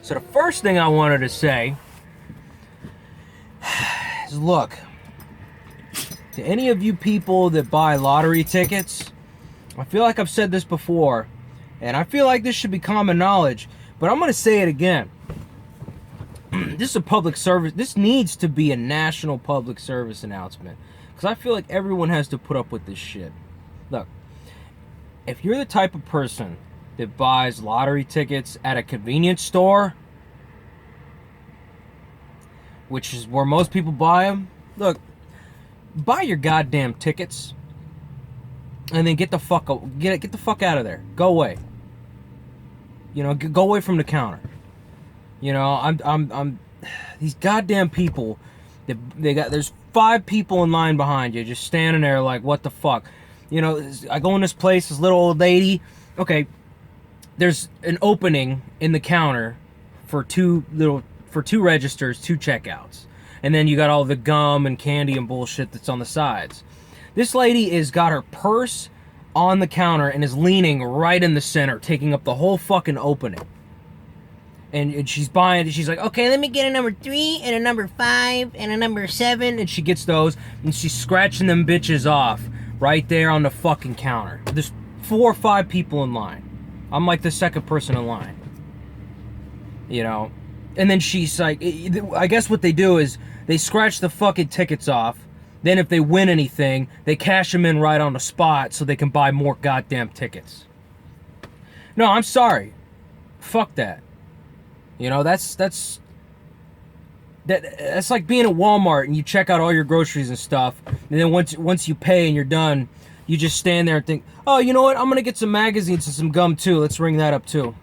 So the first thing I wanted to say is, look, to any of you people that buy lottery tickets, I feel like I've said this before, and I feel like this should be common knowledge, but I'm going to say it again. This is a public service. This needs to be a national public service announcement, because I feel like everyone has to put up with this shit. Look, if you're the type of person that buys lottery tickets at a convenience store, which is where most people buy them, look, buy your goddamn tickets and then get the fuck out of there. Go away. You know, go away from the counter. You know, I'm these goddamn people that there's 5 people in line behind you just standing there like, what the fuck? You know, I go in this place, this little old lady, okay, there's an opening in the counter for two registers, 2 checkouts. And then you got all the gum and candy and bullshit that's on the sides. This lady has got her purse on the counter and is leaning right in the center, taking up the whole fucking opening. And she's buying, she's like, okay, let me get a number 3 and a number 5 and a number 7. And she gets those and she's scratching them bitches off right there on the fucking counter. There's 4 or 5 people in line. I'm like the second person in line, you know. And then she's like, I guess what they do is they scratch the fucking tickets off. Then if they win anything, they cash them in right on the spot so they can buy more goddamn tickets. No, I'm sorry. Fuck that. You know, that's like being at Walmart and you check out all your groceries and stuff, and then once you pay and you're done, you just stand there and think, oh, you know what? I'm gonna get some magazines and some gum too. Let's ring that up too.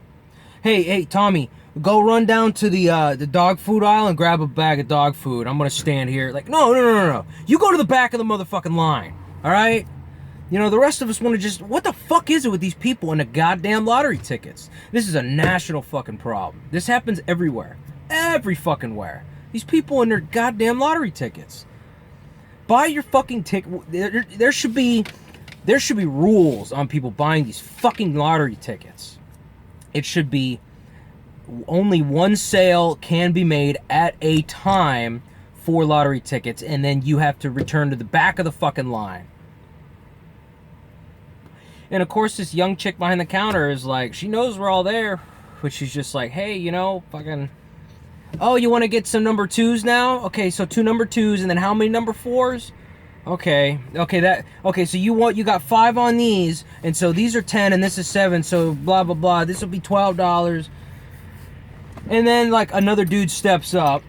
Hey, Tommy, go run down to the dog food aisle and grab a bag of dog food. I'm gonna stand here. Like, no. You go to the back of the motherfucking line. All right? You know, the rest of us want to just, what the fuck is it with these people and the goddamn lottery tickets? This is a national fucking problem. This happens everywhere. Every fucking where. These people and their goddamn lottery tickets. Buy your fucking ticket. There should be rules on people buying these fucking lottery tickets. It should be only one sale can be made at a time for lottery tickets, and then you have to return to the back of the fucking line. And of course, this young chick behind the counter is like, she knows we're all there, but she's just like, hey, you know, fucking, oh, you want to get some number 2s now? Okay, so 2 number 2s, and then how many number 4s? Okay, so you got 5 on these, and so these are 10, and this is 7, so blah, blah, blah, this will be $12. And then, like, another dude steps up,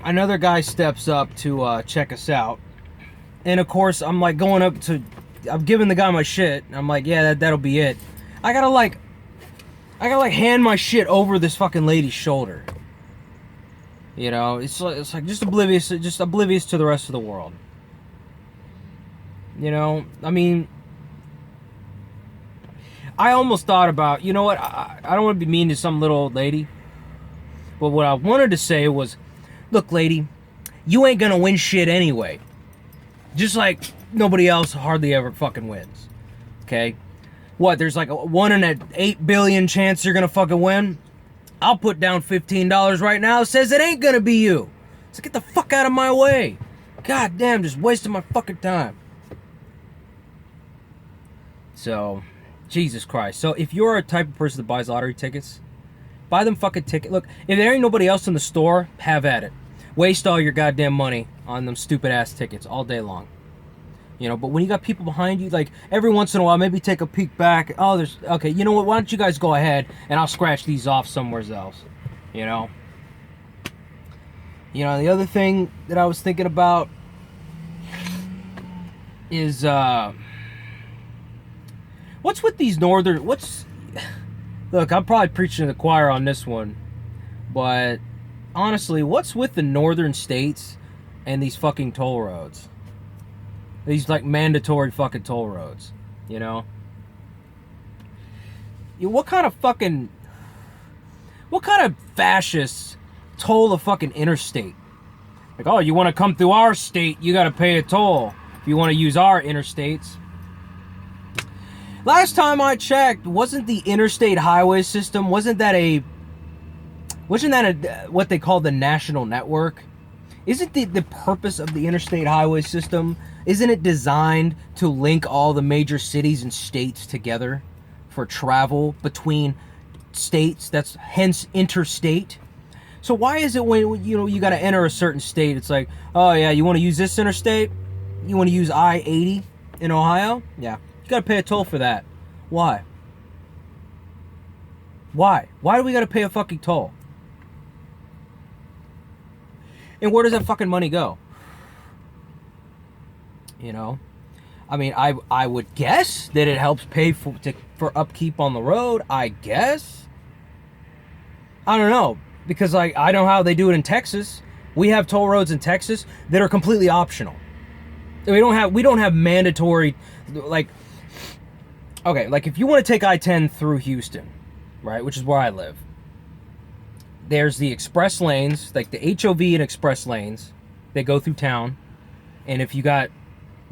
another guy steps up to check us out, and of course, I'm like going up to, I'm giving the guy my shit, and I'm like, yeah, that'll be it. I gotta hand my shit over this fucking lady's shoulder. You know, it's like just oblivious to the rest of the world. You know, I mean, I almost thought about, you know what, I don't want to be mean to some little old lady, but what I wanted to say was, look, lady, you ain't gonna win shit anyway. Just like nobody else hardly ever fucking wins. Okay? What, there's like a 1 in an 8 billion chance you're gonna fucking win? I'll put down $15 right now. It says it ain't gonna be you. So get the fuck out of my way. God damn, just wasting my fucking time. So, Jesus Christ. So if you're a type of person that buys lottery tickets, buy them fucking ticket. Look, if there ain't nobody else in the store, have at it. Waste all your goddamn money on them stupid ass tickets all day long. You know, but when you got people behind you, like, every once in a while, maybe take a peek back. Oh, there's, okay, you know what, why don't you guys go ahead and I'll scratch these off somewhere else, you know? You know, the other thing that I was thinking about is, what's with these look, I'm probably preaching to the choir on this one, but honestly, what's with the northern states and these fucking toll roads? These, like, mandatory fucking toll roads, you know? What kind of fascists toll the fucking interstate? Like, oh, you want to come through our state, you got to pay a toll if you want to use our interstates. Last time I checked, wasn't the interstate highway system, wasn't that a Wasn't that what they call the national network? Isn't the purpose of the interstate highway system, isn't it designed to link all the major cities and states together for travel between states? That's hence interstate. So why is it when you got to enter a certain state, it's like, oh yeah, you want to use this interstate? You want to use I-80 in Ohio? Yeah, you got to pay a toll for that. Why? Why? Why do we got to pay a fucking toll? And where does that fucking money go? I mean, I would guess that it helps pay for upkeep on the road. I guess. I don't know, because I know how they do it in Texas. We have toll roads in Texas that are completely optional. We don't have mandatory, like, okay, like if you want to take I-10 through Houston, right, which is where I live, there's the express lanes, like the HOV and express lanes that go through town. And if you got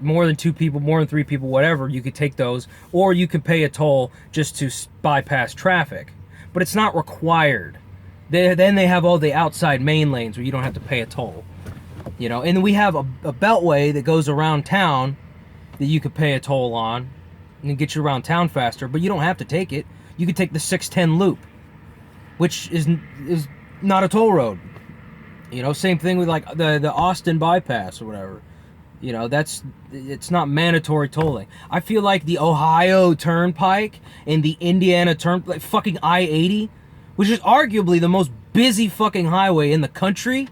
more than 2 people, more than 3 people, whatever, you could take those. Or you could pay a toll just to bypass traffic. But it's not required. Then they have all the outside main lanes where you don't have to pay a toll. And we have a beltway that goes around town that you could pay a toll on and get you around town faster. But you don't have to take it. You could take the 610 loop, which is not a toll road. Same thing with like the Austin bypass or whatever. It's not mandatory tolling. I feel like the Ohio Turnpike and the Indiana like fucking I-80, which is arguably the most busy fucking highway in the country.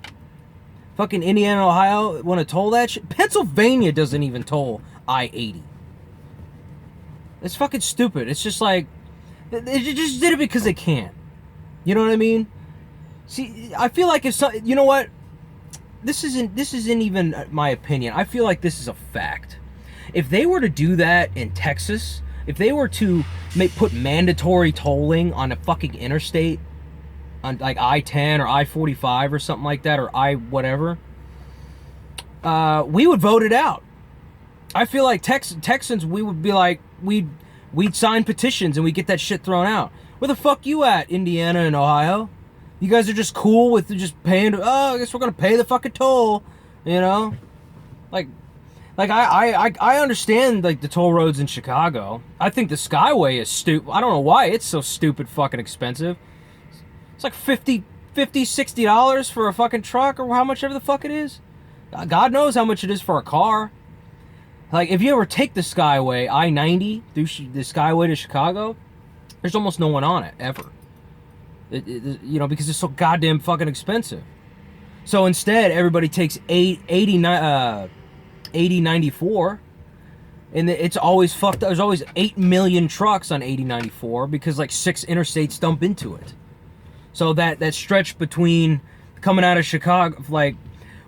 Fucking Indiana, Ohio want to toll that shit. Pennsylvania doesn't even toll I-80. It's fucking stupid. It's just like they just did it because they can. You know what I mean? See, I feel like you know what? This isn't even my opinion. I feel like this is a fact. If they were to do that in Texas, if they were to put mandatory tolling on a fucking interstate, on like I-10 or I-45 or something like that, or I-whatever, we would vote it out. I feel like Texans, we would be like, we'd sign petitions and we'd get that shit thrown out. Where the fuck you at, Indiana and Ohio? You guys are just cool with just paying, I guess we're gonna pay the fucking toll, Like I understand like the toll roads in Chicago. I think the Skyway is stupid. I don't know why it's so stupid fucking expensive. It's like $60 for a fucking truck or how much ever the fuck it is. God knows how much it is for a car. Like if you ever take the Skyway, I-90 through the Skyway to Chicago, there's almost no one on it ever. Because it's so goddamn fucking expensive. So instead, everybody takes 8094, and it's always fucked up. There's always 8 million trucks on 8094 because like 6 interstates dump into it. So that stretch between coming out of Chicago, like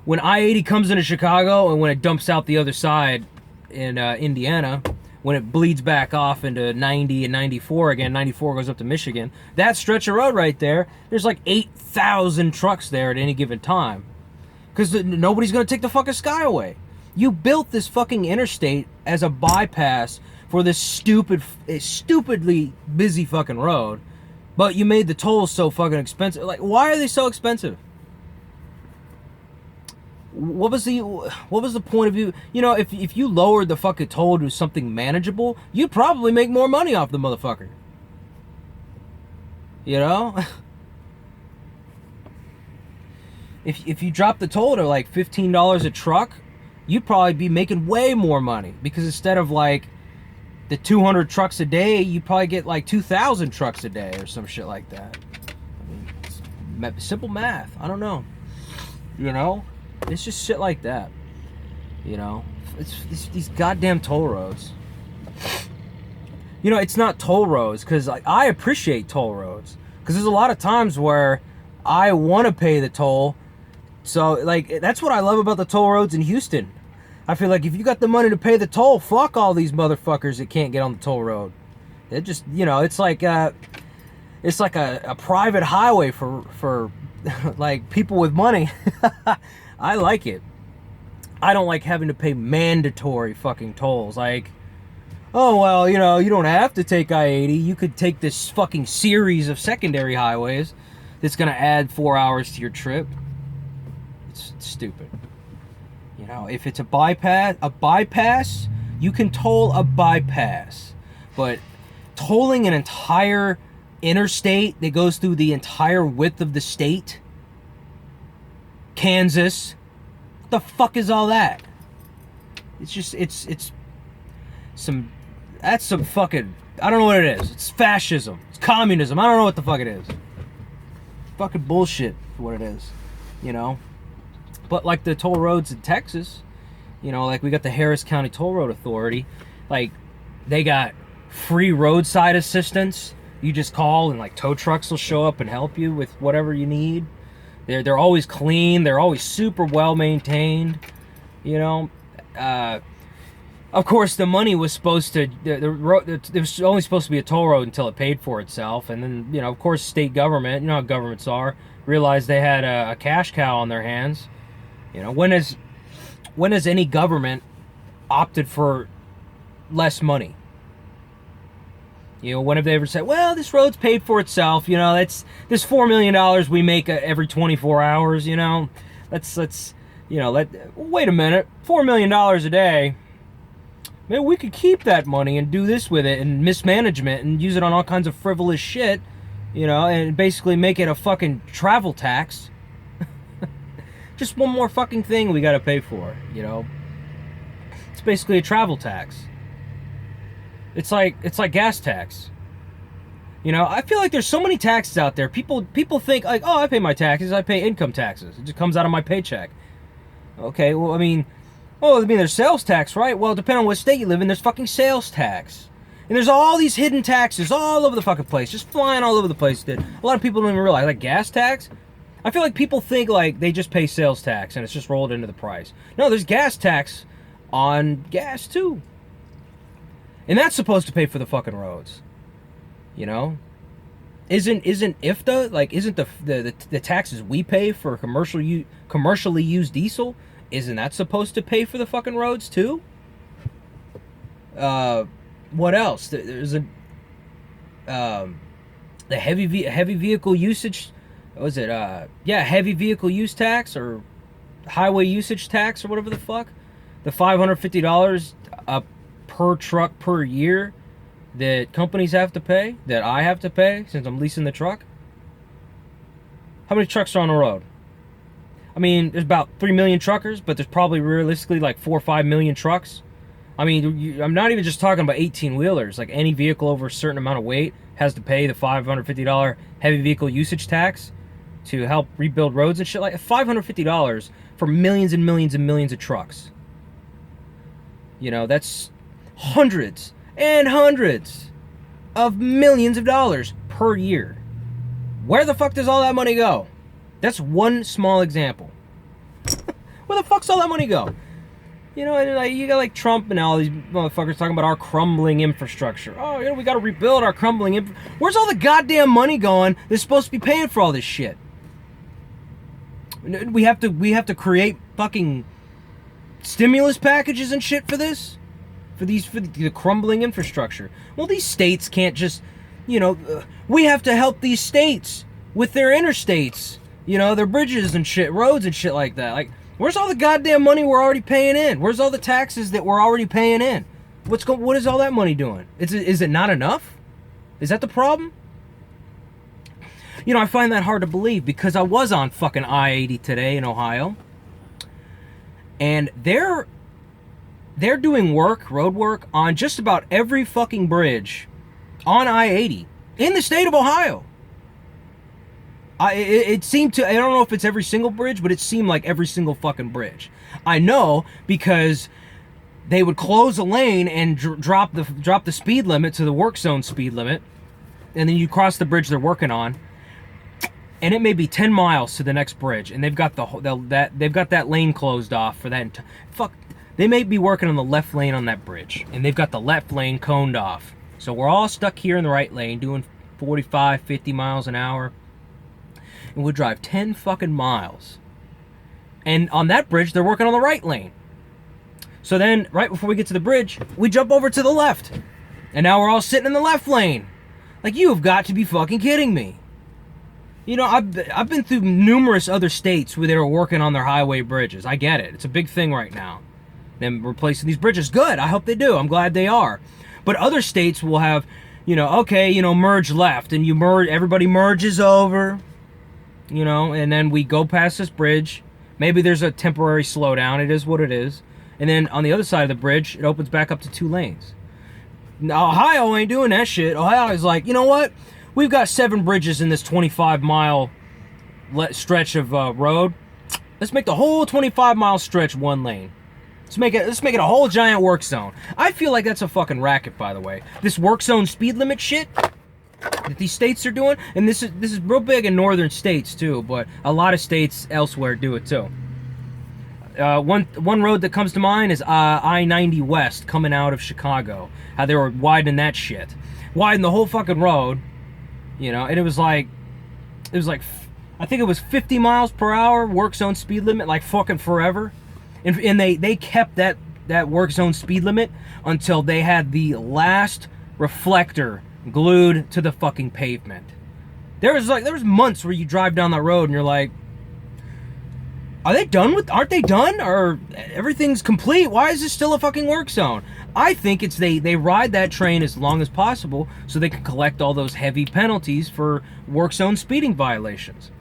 when I-80 comes into Chicago and when it dumps out the other side in Indiana, when it bleeds back off into 90 and 94 again, 94 goes up to Michigan, that stretch of road right there, there's like 8,000 trucks there at any given time. Because nobody's going to take the fucking Skyway. You built this fucking interstate as a bypass for this stupidly busy fucking road, but you made the tolls so fucking expensive. Like, why are they so expensive? What was the point of you? If you lowered the fucking toll to something manageable, you'd probably make more money off the motherfucker. If you drop the toll to like $15 a truck, you'd probably be making way more money, because instead of like the 200 trucks a day, you probably get like 2,000 trucks a day or some shit like that. I mean, it's simple math. I don't know. It's just shit like that. It's these goddamn toll roads. It's not toll roads, because like, I appreciate toll roads, because there's a lot of times where I want to pay the toll. So like, that's what I love about the toll roads in Houston. I feel like if you got the money to pay the toll, fuck all these motherfuckers that can't get on the toll road. It just, it's like a private highway for like people with money. I like it. I don't like having to pay mandatory fucking tolls. Like, oh, well, you don't have to take I-80. You could take this fucking series of secondary highways that's going to add 4 hours to your trip. It's stupid. You know, if it's a bypass, you can toll a bypass. But tolling an entire interstate that goes through the entire width of the state, Kansas, what the fuck is all that? It's just, that's some fucking, I don't know what it is. It's fascism. It's communism. I don't know what the fuck it is. Fucking bullshit for what it is, you know? But like the toll roads in Texas, you know, like we got the Harris County Toll Road Authority, like they got free roadside assistance. You just call and like tow trucks will show up and help you with whatever you need. They're always clean. They're always super well maintained, you know? Of course, the money was supposed to, the road, it was only supposed to be a toll road until it paid for itself. And then, you know, of course, state government, you know how governments are, realized they had a cash cow on their hands. You know, when has any government opted for less money? You know, when have they ever said, well, this road's paid for itself, you know, that's this $4 million we make every 24 hours, you know, let's, you know, wait a minute, $4 million a day, maybe we could keep that money and do this with it and mismanagement and use it on all kinds of frivolous shit, you know, and basically make it a fucking travel tax. Just one more fucking thing we gotta pay for, you know. It's basically a travel tax. It's like gas tax. You know, I feel like there's so many taxes out there. People think like, oh, I pay my taxes, I pay income taxes. It just comes out of my paycheck. Okay, well, I mean, there's sales tax, right? Well, depending on what state you live in, there's fucking sales tax. And there's all these hidden taxes all over the fucking place, just flying all over the place that a lot of people don't even realize. Like gas tax, I feel like people think like they just pay sales tax and it's just rolled into the price. No, there's gas tax on gas too. And that's supposed to pay for the fucking roads. You know? Isn't IFTA, like, isn't the taxes we pay for commercially used diesel, isn't that supposed to pay for the fucking roads too? What else? There's the heavy vehicle usage. What was it? Heavy vehicle use tax or highway usage tax or whatever the fuck. The $550 per truck per year that companies have to pay, that I have to pay since I'm leasing the truck. How many trucks are on the road? I mean, there's about 3 million truckers, but there's probably realistically like 4 or 5 million trucks. I mean, I'm not even just talking about 18-wheelers. Like any vehicle over a certain amount of weight has to pay the $550 heavy vehicle usage tax to help rebuild roads and shit. Like $550 for millions and millions and millions of trucks. You know, that's hundreds and hundreds of millions of dollars per year. Where the fuck does all that money go? That's one small example. Where the fuck's all that money go? You know, and like, you got like Trump and all these motherfuckers talking about our crumbling infrastructure. Oh, you know, we got to rebuild our crumbling Where's all the goddamn money going that's supposed to be paying for all this shit? We have to create fucking stimulus packages and shit for this? For the crumbling infrastructure. Well, these states can't just, you know, we have to help these states with their interstates, you know, their bridges and shit, roads and shit like that. Like, where's all the goddamn money we're already paying in? Where's all the taxes that we're already paying in? What is all that money doing? Is it not enough? Is that the problem? You know, I find that hard to believe because I was on fucking I-80 today in Ohio. And they're doing road work on just about every fucking bridge on I-80 in the state of Ohio. It seemed to, I don't know if it's every single bridge, but it seemed like every single fucking bridge. I know because they would close a lane and drop the speed limit to the work zone speed limit, and then you cross the bridge they're working on, and it may be 10 miles to the next bridge, and they've got that lane closed off for that. They may be working on the left lane on that bridge, and they've got the left lane coned off. So we're all stuck here in the right lane doing 45, 50 miles an hour. And we'll drive 10 fucking miles. And on that bridge, they're working on the right lane. So then, right before we get to the bridge, we jump over to the left. And now we're all sitting in the left lane. Like, you have got to be fucking kidding me. You know, I've been through numerous other states where they were working on their highway bridges. I get it. It's a big thing right now. Them replacing these bridges. Good. I hope they do. I'm glad they are. But other states will have, you know, okay, you know, merge left, and you merge, everybody merges over, you know, and then we go past this bridge. Maybe there's a temporary slowdown. It is what it is. And then on the other side of the bridge, it opens back up to 2 lanes. Now, Ohio ain't doing that shit. Ohio is like, you know what? We've got 7 bridges in this 25-mile stretch of road. Let's make the whole 25-mile stretch 1 lane. Let's make it a whole giant work zone. I feel like that's a fucking racket, by the way. This work zone speed limit shit that these states are doing, and this is real big in northern states too, but a lot of states elsewhere do it too. One road that comes to mind is I-90 West coming out of Chicago. How they were widening that shit, widening the whole fucking road, you know, and it was like I think it was 50 miles per hour work zone speed limit, like fucking forever. And they kept that work zone speed limit until they had the last reflector glued to the fucking pavement. There was months where you drive down that road and you're like, aren't they done? Or everything's complete? Why is this still a fucking work zone? I think it's they ride that train as long as possible so they can collect all those heavy penalties for work zone speeding violations.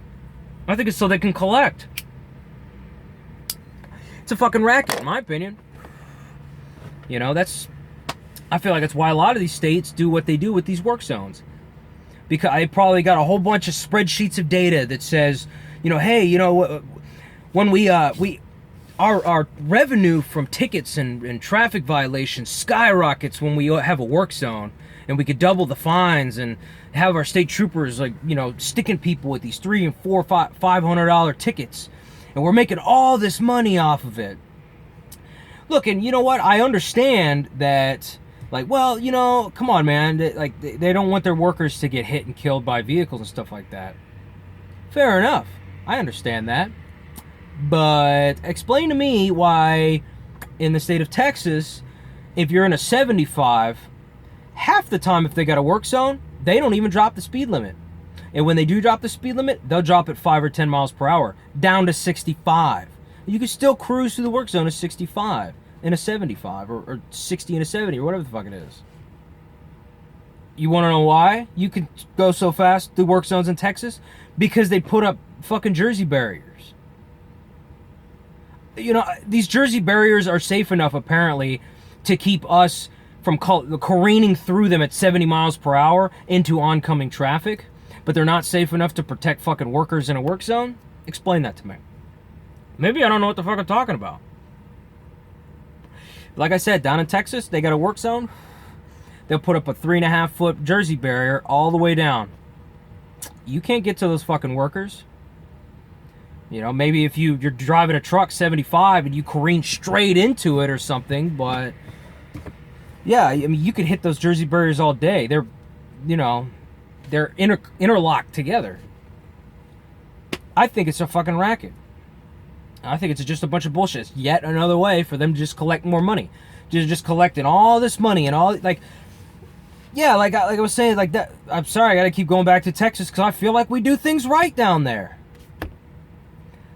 I think it's so they can collect. It's a fucking racket, in my opinion. You know, I feel like that's why a lot of these states do what they do with these work zones. Because I probably got a whole bunch of spreadsheets of data that says, you know, hey, you know, when our revenue from tickets and traffic violations skyrockets when we have a work zone, and we could double the fines and have our state troopers, like, you know, sticking people with these $300 and $500 tickets. And we're making all this money off of it. Look, and you know what? I understand that, like, well, you know, come on, man. They don't want their workers to get hit and killed by vehicles and stuff like that. Fair enough. I understand that. But explain to me why in the state of Texas, if you're in a 75, half the time if they got a work zone, they don't even drop the speed limit. And when they do drop the speed limit, they'll drop it 5 or 10 miles per hour, down to 65. You can still cruise through the work zone at 65 in a 75, or 60 in a 70, or whatever the fuck it is. You want to know why you can go so fast through work zones in Texas? Because they put up fucking Jersey barriers. You know, these Jersey barriers are safe enough, apparently, to keep us from careening through them at 70 miles per hour into oncoming traffic. But they're not safe enough to protect fucking workers in a work zone? Explain that to me. Maybe I don't know what the fuck I'm talking about. Like I said, down in Texas, they got a work zone. They'll put up a 3.5-foot Jersey barrier all the way down. You can't get to those fucking workers. You know, maybe if you're driving a truck 75 and you careen straight into it or something, but yeah, I mean, you can hit those Jersey barriers all day. They're, you know, they're interlocked together. I think it's a fucking racket. I think it's just a bunch of bullshit. It's yet another way for them to just collect more money. Just collecting all this money and all, like, yeah, like I was saying, like that. I'm sorry, I gotta keep going back to Texas because I feel like we do things right down there.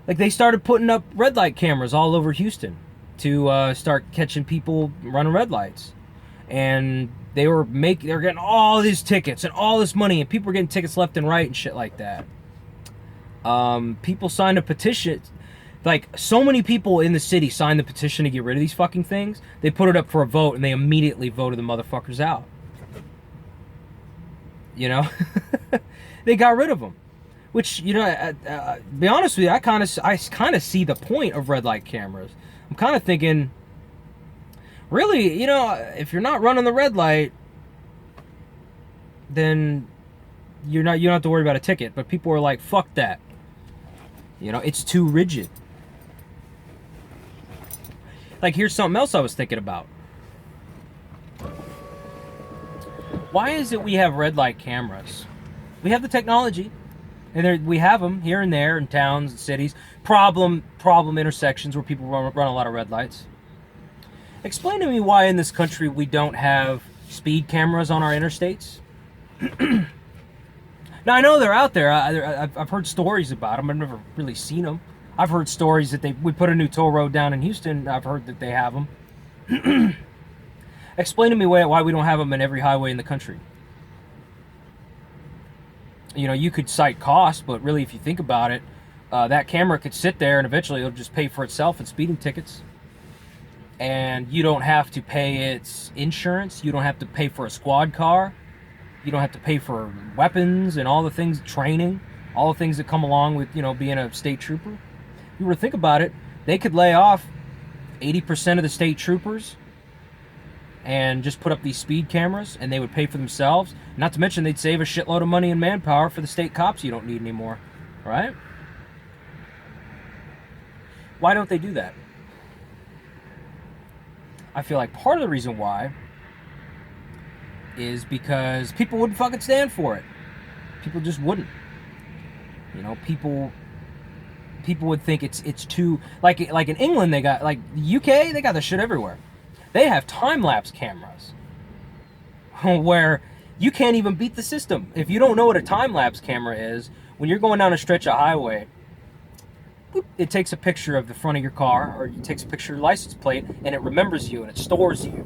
Like, they started putting up red light cameras all over Houston to start catching people running red lights. And they were getting all these tickets and all this money, and people were getting tickets left and right and shit like that. People signed a petition. Like, so many people in the city signed the petition to get rid of these fucking things. They put it up for a vote, and they immediately voted the motherfuckers out. You know? They got rid of them. Which, you know, to be honest with you, I kind of see the point of red light cameras. I'm kind of thinking, really, you know, if you're not running the red light, then you don't have to worry about a ticket. But people are like, fuck that. You know, it's too rigid. Like, here's something else I was thinking about. Why is it we have red light cameras? We have the technology, and we have them here and there in towns and cities. Problem intersections where people run a lot of red lights. Explain to me why in this country we don't have speed cameras on our interstates. Now, I know they're out there. I've heard stories about them. I've never really seen them. I've heard stories that we put a new toll road down in Houston. I've heard that they have them. Explain to me why we don't have them in every highway in the country. You know, you could cite cost, but really, if you think about it, that camera could sit there and eventually it'll just pay for itself in speeding tickets. And you don't have to pay its insurance. You don't have to pay for a squad car. You don't have to pay for weapons and all the things, training, all the things that come along with, you know, being a state trooper. If you were to think about it, they could lay off 80% of the state troopers and just put up these speed cameras, and they would pay for themselves. Not to mention they'd save a shitload of money and manpower for the state cops you don't need anymore, right? Why don't they do that? I feel like part of the reason why is because people wouldn't fucking stand for it. People just wouldn't. You know, people would think it's too, like in England they got, like the UK, they got this shit everywhere. They have time-lapse cameras where you can't even beat the system. If you don't know what a time-lapse camera is, when you're going down a stretch of highway, it takes a picture of the front of your car, or it takes a picture of your license plate, and it remembers you and it stores you.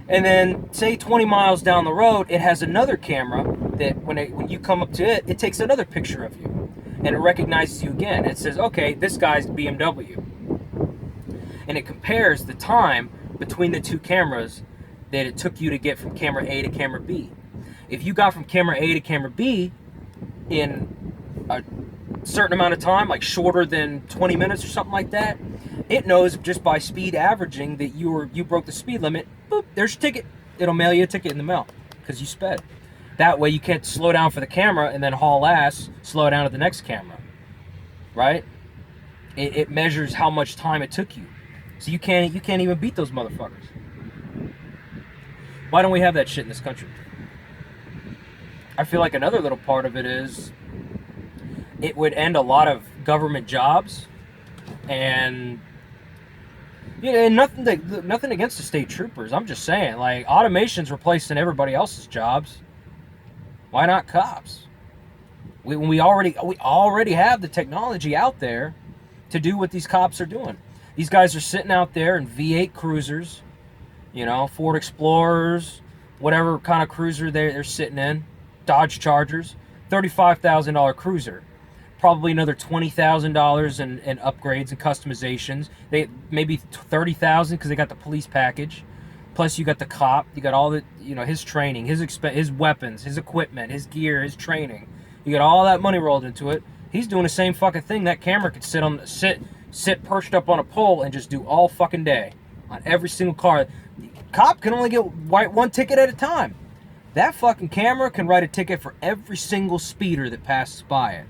And then, say 20 miles down the road, it has another camera that when you come up to it, it takes another picture of you. And it recognizes you again. It says, okay, this guy's BMW. And it compares the time between the two cameras that it took you to get from camera A to camera B. If you got from camera A to camera B in a certain amount of time, like shorter than 20 minutes or something like that, it knows just by speed averaging that you broke the speed limit. Boop, there's your ticket. It'll mail you a ticket in the mail because you sped. That way you can't slow down for the camera and then haul ass, slow down at the next camera, right? It measures how much time it took you. So you can't even beat those motherfuckers. Why don't we have that shit in this country? I feel like another little part of it is it would end a lot of government jobs, and nothing against the state troopers. I'm just saying, like, automation's replacing everybody else's jobs. Why not cops? We already have the technology out there to do what these cops are doing. These guys are sitting out there in V8 cruisers, you know, Ford Explorers, whatever kind of cruiser they're sitting in, Dodge Chargers, $35,000 cruiser. Probably another $20,000 in upgrades and customizations. They maybe $30,000 because they got the police package. Plus you got the cop. You got all the, you know, his training, his weapons, his equipment, his gear, his training. You got all that money rolled into it. He's doing the same fucking thing. That camera could sit perched up on a pole and just do all fucking day on every single car. The cop can only get one ticket at a time. That fucking camera can write a ticket for every single speeder that passes by it.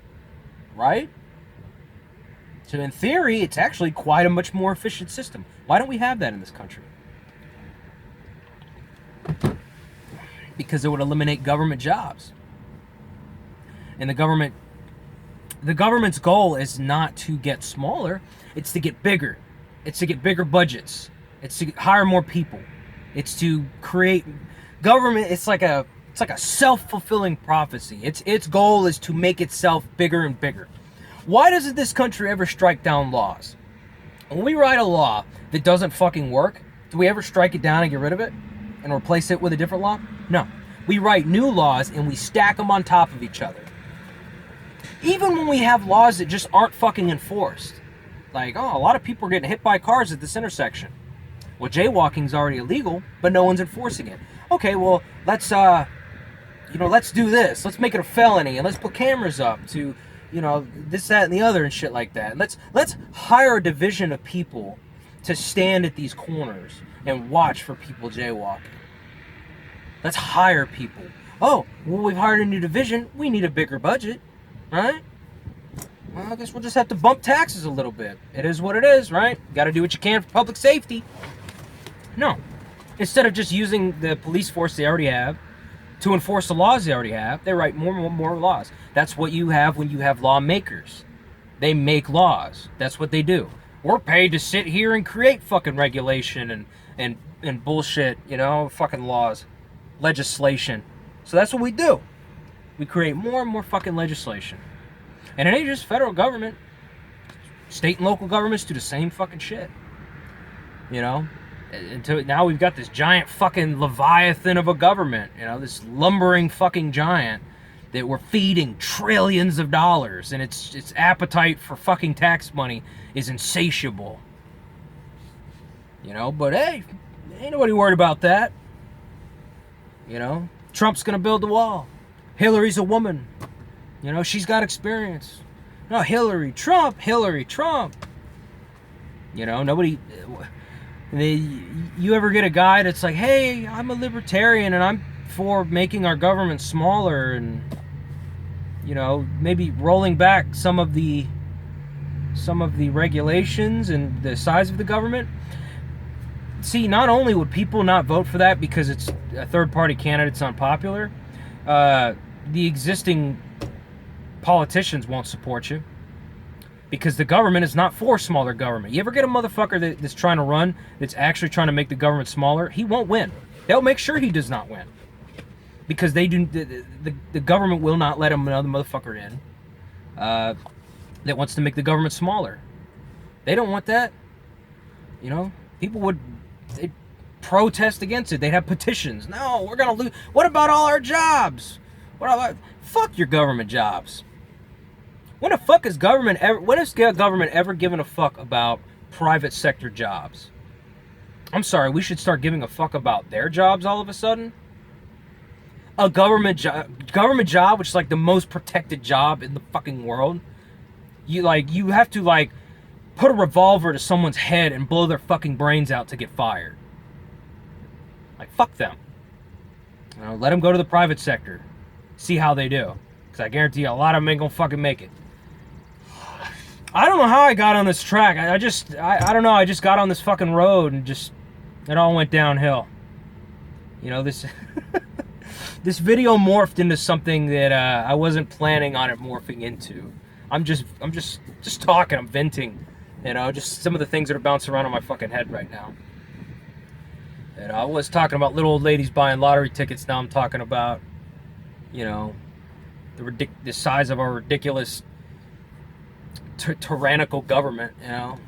Right? So in theory, it's actually quite a much more efficient system. Why don't we have that in this country? Because it would eliminate government jobs. And the government's goal is not to get smaller, it's to get bigger. It's to get bigger budgets. It's to hire more people. It's to create government. It's like a self-fulfilling prophecy. Its goal is to make itself bigger and bigger. Why doesn't this country ever strike down laws? When we write a law that doesn't fucking work, do we ever strike it down and get rid of it and replace it with a different law? No. We write new laws and we stack them on top of each other. Even when we have laws that just aren't fucking enforced. Like, oh, a lot of people are getting hit by cars at this intersection. Well, jaywalking's already illegal, but no one's enforcing it. Okay, well, let's do this. Let's make it a felony, and let's put cameras up to, you know, this, that, and the other, and shit like that. And let's hire a division of people to stand at these corners and watch for people jaywalking. Let's hire people. Oh, well, we've hired a new division. We need a bigger budget, right? Well, I guess we'll just have to bump taxes a little bit. It is what it is, right? Got to do what you can for public safety. No. Instead of just using the police force they already have to enforce the laws they already have, they write more laws. That's what you have when you have lawmakers. They make laws. That's what they do. We're paid to sit here and create fucking regulation and bullshit, you know, fucking laws, legislation. So that's what we do. We create more and more fucking legislation. And it ain't just federal government. State and local governments do the same fucking shit. You know? Until now we've got this giant fucking leviathan of a government. You know, this lumbering fucking giant that we're feeding trillions of dollars, and its appetite for fucking tax money is insatiable. You know, but hey, ain't nobody worried about that. You know, Trump's gonna build the wall. Hillary's a woman. You know, she's got experience. No, Hillary, Trump. You know, nobody... You ever get a guy that's like, hey, I'm a libertarian and I'm for making our government smaller and, you know, maybe rolling back some of the regulations and the size of the government. See, not only would people not vote for that because it's a third-party candidate's unpopular, the existing politicians won't support you because the government is not for smaller government. You ever get a motherfucker that's trying to run, that's actually trying to make the government smaller? He won't win. They'll make sure he does not win because they do. The government will not let another motherfucker in that wants to make the government smaller. They don't want that. You know, people would protest against it. They'd have petitions. No, we're gonna lose. What about all our jobs? What about, fuck your government jobs. When the fuck is government ever? When has government ever given a fuck about private sector jobs? I'm sorry, we should start giving a fuck about their jobs all of a sudden. A government job, which is like the most protected job in the fucking world. You have to put a revolver to someone's head and blow their fucking brains out to get fired. Like, fuck them. You know, let them go to the private sector. See how they do. Because I guarantee you a lot of them ain't gonna fucking make it. I don't know how I got on this track. I don't know. I just got on this fucking road and it all went downhill. You know, this this video morphed into something that I wasn't planning on it morphing into. I'm just talking. I'm venting. You know, just some of the things that are bouncing around in my fucking head right now. And I was talking about little old ladies buying lottery tickets. Now I'm talking about, you know, the size of our ridiculous tyrannical government, you know.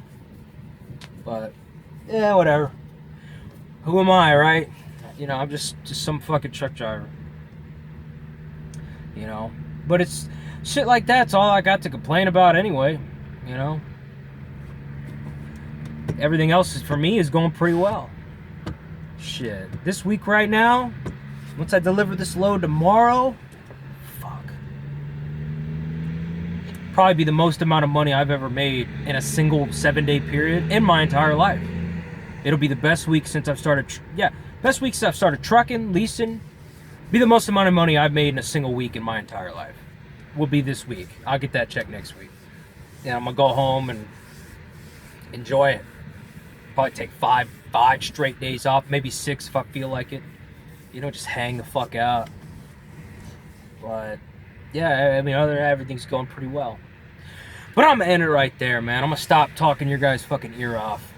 But yeah, whatever. Who am I, right? You know, I'm just some fucking truck driver. You know, but it's shit like that's all I got to complain about anyway. You know, everything else for me is going pretty well. Shit, this week right now, once I deliver this load tomorrow, probably be the most amount of money I've ever made in a single 7-day period in my entire life. It'll be the best week since I've started, best week since I've started trucking, leasing. Be the most amount of money I've made in a single week in my entire life. Will be this week. I'll get that check next week. And I'm gonna go home and enjoy it. Probably take five straight days off, maybe 6 if I feel like it. You know, just hang the fuck out. But yeah, I mean, other than that, everything's going pretty well. But I'm gonna end it right there, man. I'm gonna stop talking your guys' fucking ear off.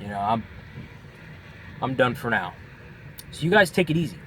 You know, I'm done for now. So you guys take it easy.